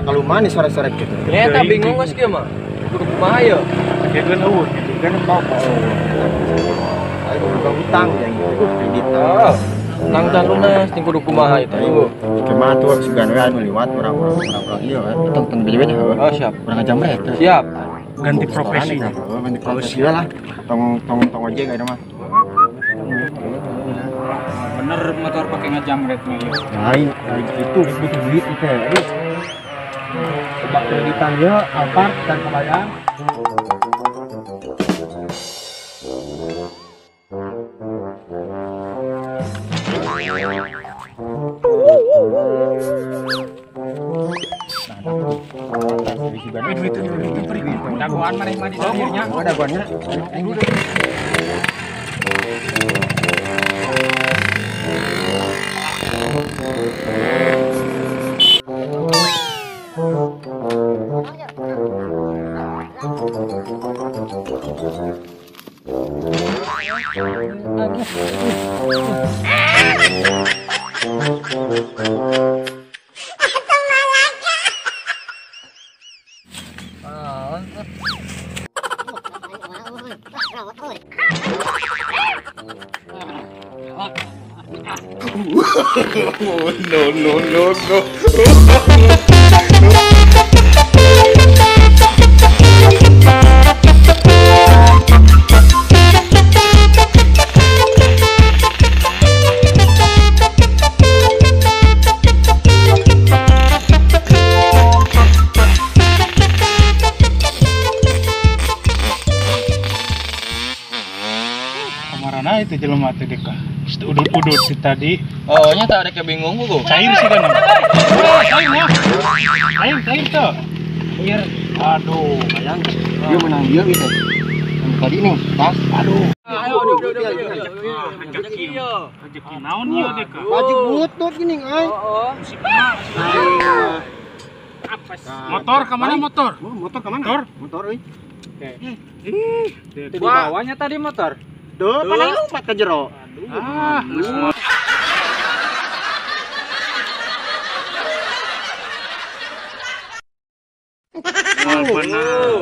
Kalau manis sore-sore gitu. Ya tak bingung mas kia mah. Kudu kumaha ya? Dia kan kan mau ayo buka hutang yang gitu. Kredit. Nang dan lunas ting kudu kumaha itu. Kemana tuh segan we anu liwat orang-orang iya kan. Tong beda-beda. Oh siap. Kurang aja mereka. Siap. Ganti profesi. Ganti profesi lah. Tong ojek ada mah. Bener motor pakai ngejamret nih. Lain itu butuh duit itu. Aduh. Coba kreditan ya, Alphard dan kebayang. Dagoan mana di akhirnya? Oh, dagoannya. No. Kamarana itu jelema teh deka. Udut-udut si tadi. Oh nya tak ada kebingung buku. Cair sih kan. Cair tuh. Biar Aduh, bayang dia menang dia gitu. Yang tadi nih, tas. Aduh. Ayo udah. Rezeki naon ieu deka? Baju butut gini, ay. Motor ke mana motor? Motor ke mana? Motor euy. Di bawahnya tadi motor. Duh, paling lompat ke jero. Aduh. Benar.